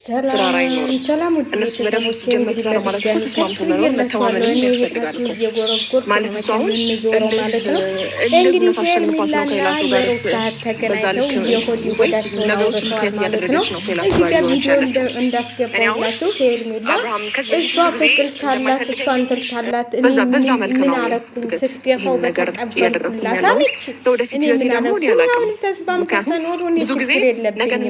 ሰላም ውድ ቤተሰቦቼ እንግዲህ በድጋሚ ከችዬላችኋለሁ። እኔ ቤታችሁ እየጎረጎርኩ ነው መቼም የምንዞረው ማለት ነው። እንግዲህ ሄርሜላና የሩታ ተገናኝተው የሆድ ሆዳቸውን አውርተዋል ማለት ነው። እዚህ ጋር ቪዲዮ እንዳስገባላችሁ ሄርሜላ እሷ ፍቅር ካላት እሷ እንትን ካላት ምን አረኩኝ ስትገፋው በተቀበልኩላት አለች። እኔ ምን አረኩኝ አሁን ተስማምተን ተኖሩ እኔ ችግር የለብኝም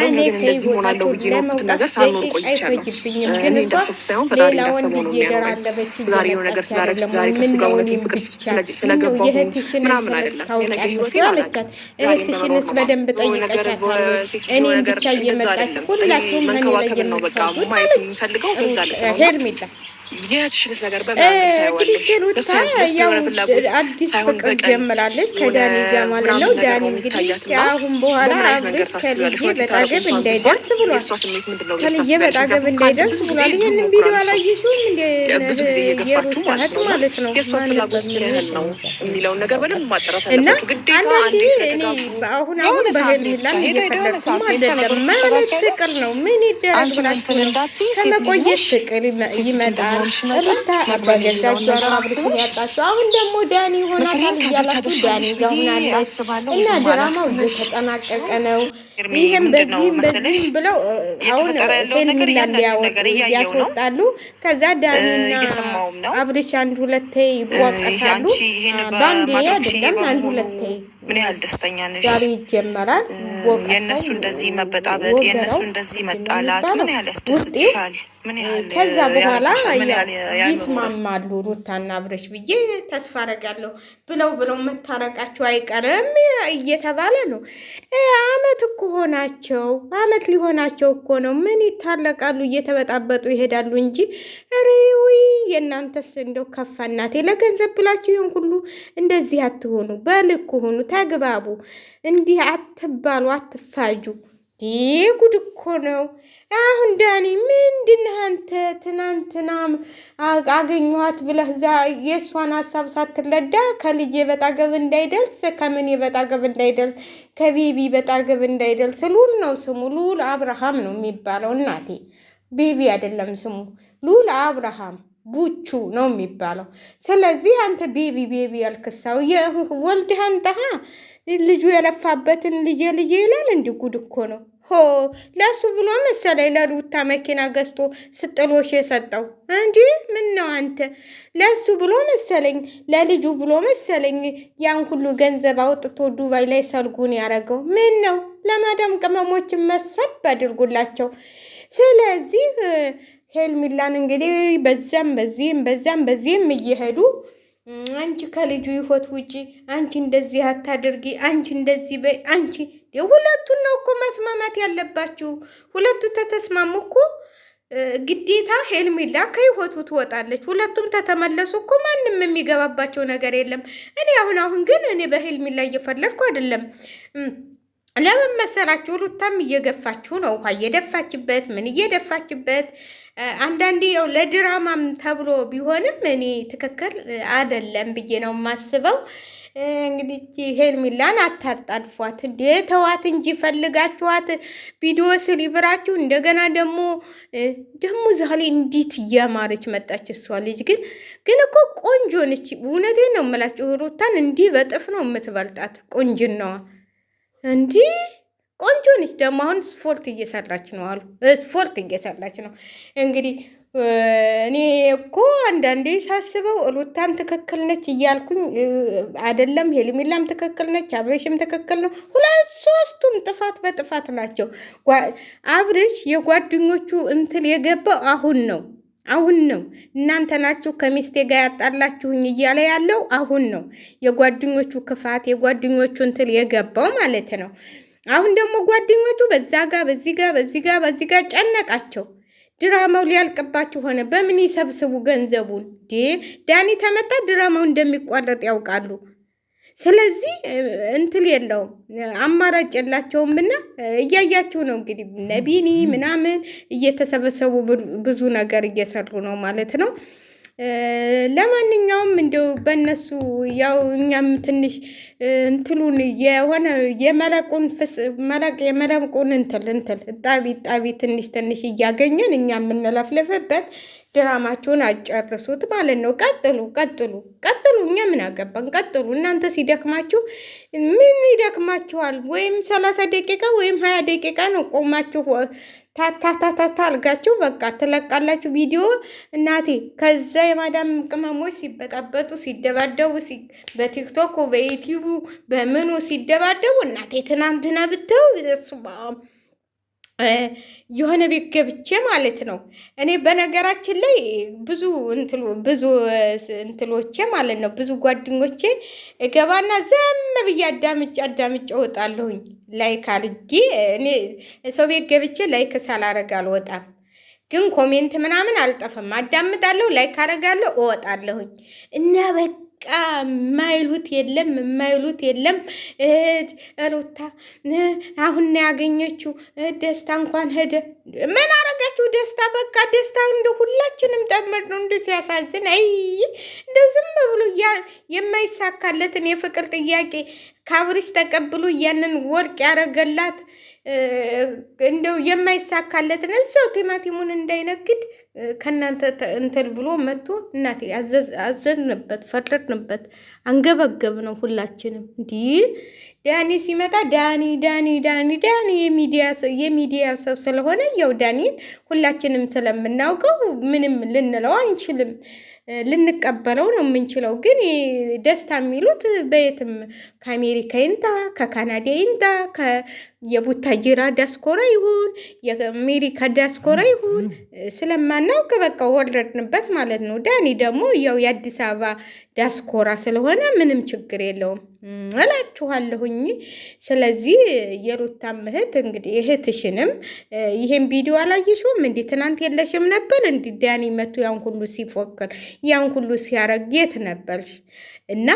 እኔ ከህይወታቸው ለመውጣት ደቂቃ አይፈጅብኝም። ግን እሷ ሌላ ወንድ እየደራለበች እየመጣች አይደለም። ምን ነው እኔም ብቻ ምነው የእህትሽን እንትን ታውቂያለሽ አለቻት። እህትሽንስ በደንብ ጠይቀሻታል? እኔም ብቻ እየመጣች ሁላችሁም እኔ ላይ የምትፈርዱት አለች ሄርሜላ። የትሽንስ ነገር በማለት ሩታ ያው አዲስ ፍቅር ጀምራለች ከዳኒ ጋር ማለት ነው። ዳኒ እንግዲህ አሁን በኋላ አብሬት ከልዬ በጣገብ እንዳይደርስ ብሏል። ከልዬ በጣገብ እንዳይደርስ ብሏል። ይህንን ቪዲዮ አላየሽውም? ብዙ ጊዜ እየገፋችሁ ማለት ነው የእሷ ፍላጎት ምን ያህል ነው የሚለውን ነገር በደንብ ማጣራት እና አለባችሁ። ግዴታ አንዴ አሁን በሄርሜላም እየፈለግኩም አይደለም ማለት ፍቅር ነው። ምን ይደረግ ብላችሁ ነው? ከመቆየት ፍቅር ይመጣል። ሩታ በገዛ እጇ አብርሽን ያጣችው አሁን ደግሞ ዳኒ ሆናታል እያላችሁ ዳኒ ጋር ሆናለች እና ድራማው እየተጠናቀቀ ነው። ይህም በዚህም ብለው አሁን ሄርሜላን ያስወጣሉ። ከዛ ዳኒና አብርሽ አንድ ሁለቴ ይዋቀሳሉ። በአንዴ አይደለም አንድ ሁለቴ። ምን ያህል ደስተኛ ነሽ? ዛሬ ይጀመራል። የእነሱ እንደዚህ መበጣበጥ፣ የእነሱ እንደዚህ መጣላት ምን ያህል ያስደስትሻል? ከዛ በኋላ ይስማማሉ ሩታና አብርሽ ብዬ ተስፋ አደርጋለሁ። ብለው መታረቃቸው አይቀርም እየተባለ ነው። አመት እኮ ሆናቸው፣ አመት ሊሆናቸው እኮ ነው። ምን ይታረቃሉ? እየተበጣበጡ ይሄዳሉ እንጂ ሪዊ የእናንተስ እንደው ከፋ እናቴ። ለገንዘብ ብላችሁ ይሁን ሁሉ እንደዚህ አትሆኑ። በልክ ሁኑ፣ ተግባቡ። እንዲህ አትባሉ፣ አትፋጁ። ጉድ እኮ ነው። አሁን ዳኒ ምንድነህ አንተ? ትናንትና አገኘኋት ብለህ የእሷን ሀሳብ ሳትረዳ ከልጄ በጣገብ እንዳይደርስ ከምን በጣገብ እንዳይደርስ ከቤቢ በጣገብ እንዳይደርስ ሉል ነው ስሙ። ሉል አብርሃም ነው የሚባለው እናቴ። ቤቢ አይደለም ስሙ፣ ሉል አብርሃም ቡቹ ነው የሚባለው። ስለዚህ አንተ ቤቢ ያልክሳው ወልድህ አንተሃ ልጁ የለፋበትን ልጄ ይላል። እንዲህ ጉድ እኮ ነው። ለሱ ብሎ መሰለኝ ለሩታ መኪና ገዝቶ ስጥሎሽ የሰጠው እንጂ ምን ነው አንተ? ለሱ ብሎ መሰለኝ ለልጁ ብሎ መሰለኝ ያን ሁሉ ገንዘብ አውጥቶ ዱባይ ላይ ሰርጉን ያደረገው። ምን ነው ለማዳም ቅመሞችን መሰብ አድርጉላቸው። ስለዚህ ሄርሜላን እንግዲህ በዛም በዚህም እየሄዱ አንቺ ከልጁ ይፎት ውጪ፣ አንቺ እንደዚህ አታድርጊ፣ አንቺ እንደዚህ በይ፣ አንቺ ሁለቱን ነው እኮ መስማማት ያለባችሁ። ሁለቱ ተተስማሙ እኮ ግዴታ ሄርሜላ ከህይወቱ ትወጣለች። ሁለቱም ተተመለሱ እኮ ማንም የሚገባባቸው ነገር የለም። እኔ አሁን ግን እኔ በሄርሜላ እየፈለድኩ አይደለም። ለምን መሰላችሁ? ሩታም እየገፋችሁ ነው። ውሃ እየደፋችበት ምን እየደፋችበት አንዳንዴ ያው ለድራማም ተብሎ ቢሆንም እኔ ትክክል አይደለም ብዬ ነው የማስበው። እንግዲህ ሄርሜላን አታጣድፏት እንዴ! ተዋት እንጂ ፈልጋችኋት ቪዲዮ ስል ይብራችሁ። እንደገና ደግሞ ዛሬ እንዴት እያማረች መጣች እሷ ልጅ። ግን እኮ ቆንጆ ነች። እውነቴን ነው የምላችሁ። ሩታን እንዲህ በጥፍ ነው የምትበልጣት ቆንጅናዋ። እንዲህ ቆንጆ ነች። ደግሞ አሁን ስፖርት እየሰራች ነው አሉ። ስፖርት እየሰራች ነው እንግዲህ። እኔ እኮ አንዳንዴ ሳስበው ሩታም ትክክል ነች እያልኩኝ አይደለም። ሄርሜላም ትክክል ነች፣ አብርሽም ትክክል ነው። ሶስቱም ጥፋት በጥፋት ናቸው። አብርሽ የጓደኞቹ እንትን የገባው አሁን ነው። እናንተ ናችሁ ከሚስቴ ጋር ያጣላችሁኝ እያለ ያለው አሁን ነው። የጓደኞቹ ክፋት የጓደኞቹ እንትን የገባው ማለት ነው። አሁን ደግሞ ጓደኞቹ በዚህ ጋር ጨነቃቸው። ድራማው ሊያልቅባችሁ ሆነ። በምን ይሰብስቡ ገንዘቡን? ዳኒ ተመጣ ድራማው እንደሚቋረጥ ያውቃሉ። ስለዚህ እንትን የለውም አማራጭ የላቸውም። እና እያያችሁ ነው እንግዲህ ነቢኒ ምናምን እየተሰበሰቡ ብዙ ነገር እየሰሩ ነው ማለት ነው። ለማንኛውም እንደው በእነሱ ያው እኛም ትንሽ እንትሉን የሆነ የመረቁን እንትል ጣቢ ትንሽ እያገኘን እኛ የምንለፍልፍበት ድራማችሁን አጨርሱት ማለት ነው። ቀጥሉ። እኛ ምን አገባን? ቀጥሉ። እናንተ ሲደክማችሁ ምን ይደክማችኋል? ወይም 30 ደቂቃ ወይም 20 ደቂቃ ነው ቆማችሁ ታታታታ አልጋችሁ በቃ ትለቃላችሁ ቪዲዮ እናቴ። ከዛ የማዳም ቅመሞች ሲበጣበጡ ሲደባደቡ በቲክቶክ በዩቲዩብ በምኑ ሲደባደቡ እናቴ ትናንትና ብተው የሆነ ቤት ገብቼ ማለት ነው። እኔ በነገራችን ላይ ብዙ እንትሎቼ ማለት ነው ብዙ ጓደኞቼ እገባና ዘም ብዬ አዳምጬ እወጣለሁኝ። ላይክ አድርጌ እኔ ሰው ቤት ገብቼ ላይክ ሳላረግ አልወጣም። ግን ኮሜንት ምናምን አልጠፈም። አዳምጣለሁ፣ ላይክ አረጋለሁ፣ እወጣለሁኝ እና በቃ የማይሉት የለም። ሩታ አሁን ነው ያገኘችው ደስታ እንኳን ሄደ። ምን አረጋችሁ ደስታ? በቃ ደስታ እንደ ሁላችንም ጠመድ ነው። እንደ ሲያሳዝን እንደ ዝም ብሎ የማይሳካለትን የፍቅር ጥያቄ ካብሪሽ ተቀብሎ ያንን ወርቅ ያረገላት እንደው የማይሳካለትን እዛው ቲማቲሙን እንዳይነግድ ከናንተ እንትን ብሎ መጥቶ እናቴ አዘዝንበት፣ ፈረድንበት፣ አንገበገብ ነው ሁላችንም። እንዲህ ዳኒ ሲመጣ ዳኒ የሚዲያ ሰው ስለሆነ ያው ዳኒን ሁላችንም ስለምናውቀው ምንም ልንለው አንችልም። ልንቀበለው ነው የምንችለው። ግን ደስታ የሚሉት በየትም ከአሜሪካ ይንጣ ከካናዳ ይንጣ የቡታጅራ ዲያስፖራ ይሁን የአሜሪካ ዲያስፖራ ይሁን ስለማናውቅ በቃ ወረድንበት ማለት ነው። ዳኒ ደግሞ ያው የአዲስ አበባ ዲያስፖራ ስለሆነ ምንም ችግር የለውም እላችኋለሁኝ። ስለዚህ የሩታም እህት እንግዲህ እህትሽንም ይሄን ቪዲዮ አላየሽውም? እንዲህ ትናንት የለሽም ነበር? እንዲህ ዳኒ መቶ ያን ሁሉ ሲፎክር ያን ሁሉ ሲያረግ የት ነበርሽ? እና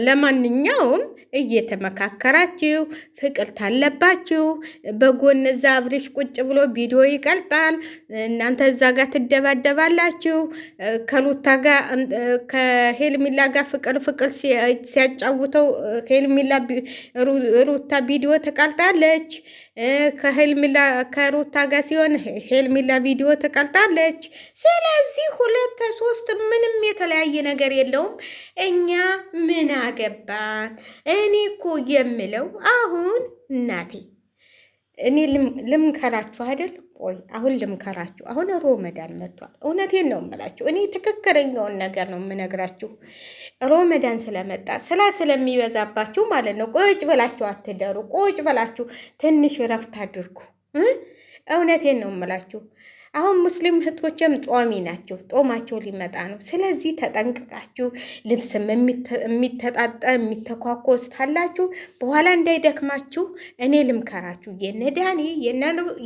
ለማንኛውም እየተመካከራችሁ ፍቅር ታለባችሁ። በጎን እዛ አብሬሽ ቁጭ ብሎ ቪዲዮ ይቀልጣል፣ እናንተ እዛ ጋር ትደባደባላችሁ። ከሩታ ጋር ከሄልሚላ ጋር ፍቅር ሲያጫውተው ሄልሚላ ሩታ ቪዲዮ ትቀልጣለች። ከሩታ ጋር ሲሆን ሄልሚላ ቪዲዮ ትቀልጣለች። ስለዚህ 2 3 ምንም የተለያየ ነገር የለውም። እኛ ምን አገባን? እኔ እኮ የምለው አሁን እናቴ እኔ ልምከራችሁ አይደል? ቆይ አሁን ልምከራችሁ። አሁን ሮመዳን መጥቷል። እውነቴን ነው የምላችሁ። እኔ ትክክለኛውን ነገር ነው የምነግራችሁ። ሮመዳን ስለመጣ ስለሚበዛባችሁ ማለት ነው። ቁጭ ብላችሁ አትደሩ። ቁጭ ብላችሁ ትንሽ እረፍት አድርጉ። እውነቴን ነው የምላችሁ። አሁን ሙስሊም እህቶችም ጾሚ ናቸው። ጦማቸው ሊመጣ ነው። ስለዚህ ተጠንቅቃችሁ ልብስም የሚተጣጠ የሚተኳኮስ ታላችሁ በኋላ እንዳይደክማችሁ እኔ ልምከራችሁ። የነዳኒ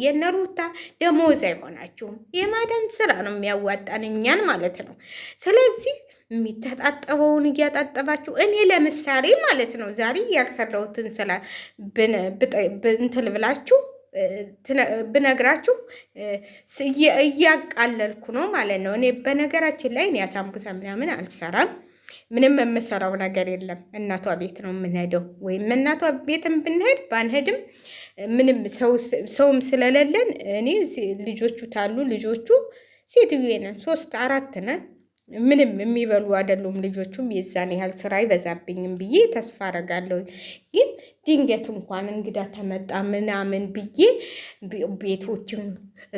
የነሩታ ደሞዝ አይሆናችሁም። የማዳን ስራ ነው የሚያዋጣን እኛን ማለት ነው። ስለዚህ የሚተጣጠበውን እያጣጠባችሁ እኔ ለምሳሌ ማለት ነው ዛሬ ያልሰራሁትን ስላ እንትን ብላችሁ ብነግራችሁ እያቃለልኩ ነው ማለት ነው። እኔ በነገራችን ላይ እኔ አሳምቡሳ ምናምን አልሰራም። ምንም የምሰራው ነገር የለም። እናቷ ቤት ነው የምንሄደው። ወይም እናቷ ቤትም ብንሄድ ባንሄድም ምንም ሰውም ስለሌለን እኔ ልጆቹ ታሉ ልጆቹ ሴትዮ ነን 3 4 ነን። ምንም የሚበሉ አይደሉም ልጆቹም። የዛን ያህል ስራ አይበዛብኝም ብዬ ተስፋ አረጋለሁ። ግን ድንገት እንኳን እንግዳ ተመጣ ምናምን ብዬ ቤቶችን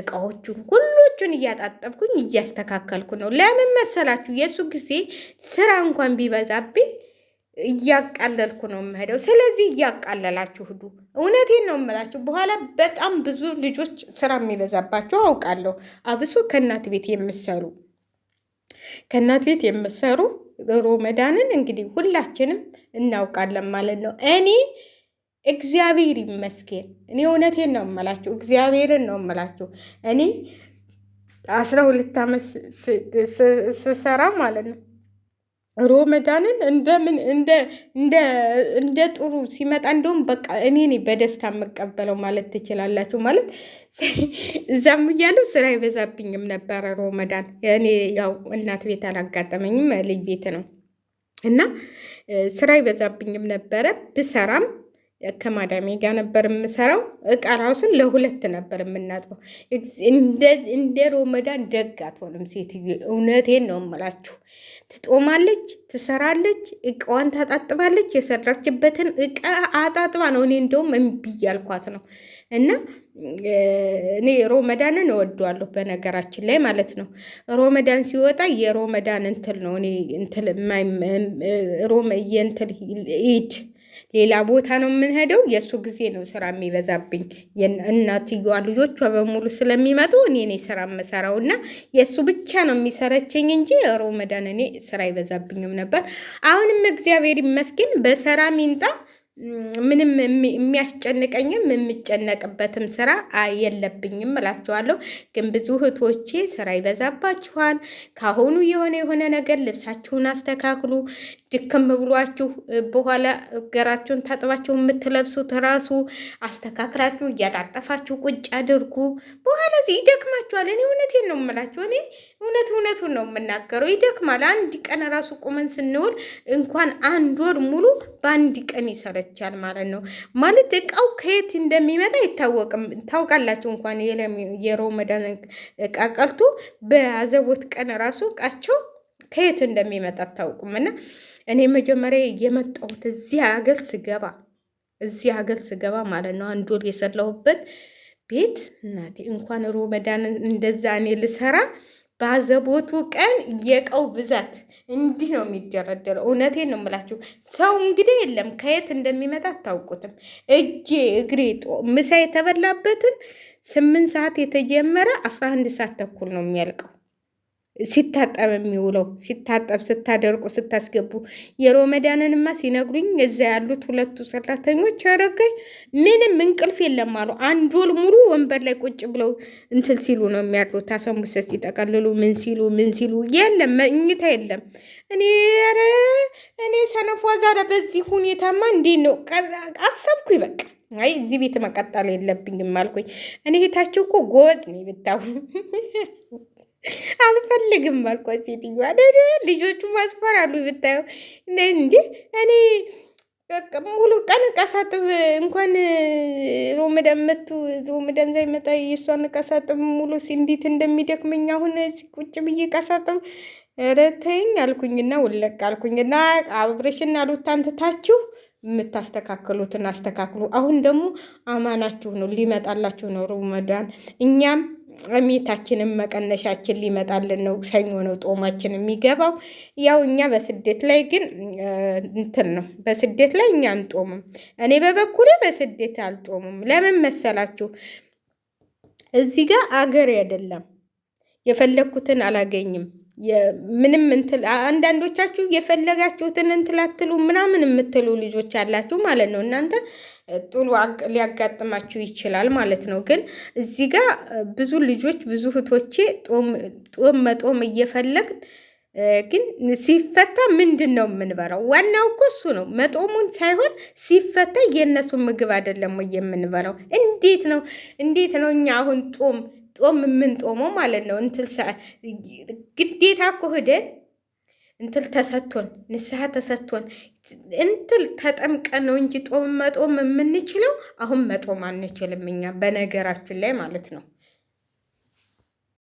እቃዎቹን ሁሎቹን እያጣጠብኩኝ እያስተካከልኩ ነው። ለምን መሰላችሁ? የእሱ ጊዜ ስራ እንኳን ቢበዛብኝ እያቃለልኩ ነው የምሄደው። ስለዚህ እያቃለላችሁ ሂዱ። እውነቴን ነው የምላችሁ። በኋላ በጣም ብዙ ልጆች ስራ የሚበዛባቸው አውቃለሁ። አብሶ ከእናት ቤት የምሰሩ ሮመዳንን እንግዲህ ሁላችንም እናውቃለን ማለት ነው። እኔ እግዚአብሔር ይመስገን። እኔ እውነቴን ነው የምላችሁ፣ እግዚአብሔርን ነው የምላችሁ። እኔ 12 ዓመት ስሰራ ማለት ነው ሮመዳንን እንደምን እንደ ጥሩ ሲመጣ እንደውም በቃ እኔ በደስታ የምቀበለው ማለት ትችላላችሁ። ማለት እዛም እያለሁ ስራ አይበዛብኝም ነበረ ሮመዳን። እኔ ያው እናት ቤት አላጋጠመኝም፣ ልጅ ቤት ነው እና ስራ አይበዛብኝም ነበረ። ብሰራም ከማዳሜ ጋር ነበር የምሰራው። እቃ ራሱን ለሁለት ነበር የምናጥበው። እንደ ሮመዳን ደግ አትሆንም ሴትዮ፣ እውነቴን ነው የምላችሁ። ትጦማለች፣ ትሰራለች፣ እቃዋን ታጣጥባለች። የሰራችበትን እቃ አጣጥባ ነው። እኔ እንደውም እምቢ ያልኳት ነው። እና እኔ ሮመዳንን እወደዋለሁ በነገራችን ላይ ማለት ነው። ሮመዳን ሲወጣ የሮመዳን እንትል ነው እኔ እንትል የእንትል ኢድ ሌላ ቦታ ነው የምንሄደው። የእሱ ጊዜ ነው ስራ የሚበዛብኝ። እናትየዋ ልጆቿ በሙሉ ስለሚመጡ እኔ ስራ የምሰራው እና የእሱ ብቻ ነው የሚሰረችኝ እንጂ ሮመዳን እኔ ስራ አይበዛብኝም ነበር። አሁንም እግዚአብሔር ይመስገን በሰራ ሚንጣ ምንም የሚያስጨንቀኝም የሚጨነቅበትም ስራ የለብኝም እላችኋለሁ። ግን ብዙ እህቶቼ ስራ ይበዛባችኋል። ካሁኑ የሆነ ነገር ልብሳችሁን አስተካክሉ። ድክም ብሏችሁ በኋላ እገራችሁን ታጥባችሁ የምትለብሱት ራሱ አስተካክላችሁ እያጣጠፋችሁ ቁጭ አድርጉ። በኋላ ይደክማችኋል። እኔ እውነቴን ነው የምላችሁ። እኔ እውነቱን ነው የምናገረው። ይደክማል። አንድ ቀን ራሱ ቁመን ስንውል እንኳን አንድ ወር ሙሉ በአንድ ቀን ይሰለቻል ማለት ነው። ማለት እቃው ከየት እንደሚመጣ አይታወቅም። ታውቃላችሁ፣ እንኳን የሮመዳን እቃ ቀልቶ በአዘቦት ቀን ራሱ እቃቸው ከየት እንደሚመጣ አታውቁም። እና እኔ መጀመሪያ የመጣሁት እዚህ ሀገር ስገባ ማለት ነው አንድ ወር የሰራሁበት ቤት እናቴ እንኳን ሮመዳን እንደዛ እኔ ልሰራ በአዘቦቱ ቀን የቀው ብዛት እንዲህ ነው የሚደረደረው። እውነቴን ነው የምላችሁ። ሰው እንግዲህ የለም ከየት እንደሚመጣ አታውቁትም። እጄ እግሬ ምሳ የተበላበትን 8 ሰዓት የተጀመረ 11 ሰዓት ተኩል ነው የሚያልቀው ሲታጠብ የሚውለው። ሲታጠብ ስታደርቁ ስታስገቡ። የሮመዳንንማ ሲነግሩኝ እዛ ያሉት ሁለቱ ሰራተኞች አረጋኝ ምንም እንቅልፍ የለም አሉ። አንድ ወር ሙሉ ወንበር ላይ ቁጭ ብለው እንትን ሲሉ ነው የሚያድሩት። አሰንቡሰ ሲጠቀልሉ ምን ሲሉ የለም መኝታ የለም። እኔ ሰነፏ ዛሬ በዚህ ሁኔታማ እንዴት ነው አሰብኩ። ይበቃ አይ እዚህ ቤት መቀጠል የለብኝም አልኩኝ። እኔ ሄታችሁ እኮ ጎጥ ነው ብታው አልፈልግም አልኳት። ሴትዮዋ ልጆቹ ማስፈራሉ ብታየው እንዴ እኔ ሙሉ ቀን ቀሳጥብ እንኳን ሮመዳን ሳይመጣ የእሷን ቀሳጥብ ሙሉ እንዴት እንደሚደክመኝ አሁን ቁጭ ብዬ ቀሳጥብ። ኧረ ተይኝ አልኩኝና ውለቅ አልኩኝና አብረሽና ሉታን ትታችሁ የምታስተካክሉትን አስተካክሉ። አሁን ደግሞ አማናችሁ ነው፣ ሊመጣላችሁ ነው ሮመዳን። እኛም እሜታችንን መቀነሻችን ሊመጣልን ነው። ሰኞ ነው ጦማችን የሚገባው። ያው እኛ በስደት ላይ ግን እንትን ነው፣ በስደት ላይ እኛ አንጦምም። እኔ በበኩሌ በስደት አልጦምም። ለምን መሰላችሁ? እዚህ ጋር አገሬ አይደለም፣ የፈለግኩትን አላገኝም። ምንም እንትል አንዳንዶቻችሁ የፈለጋችሁትን እንትል አትሉ ምናምን የምትሉ ልጆች አላችሁ ማለት ነው። እናንተ ጥሉ ሊያጋጥማችሁ ይችላል ማለት ነው። ግን እዚህ ጋር ብዙ ልጆች ብዙ እህቶቼ ጦም መጦም እየፈለግን ግን ሲፈታ ምንድን ነው የምንበራው? ዋናው እኮ እሱ ነው። መጦሙን ሳይሆን ሲፈታ የእነሱ ምግብ አይደለም ወይ የምንበራው? እንዴት ነው እኛ አሁን ጦም የምንጦመው ማለት ነው? እንትል ግዴታ እኮ ሄደን እንትል ተሰጥቶን ንስሐ ተሰጥቶን እንትል ተጠምቀን ነው እንጂ ጦም መጦም የምንችለው። አሁን መጦም አንችልም እኛ በነገራችን ላይ ማለት ነው።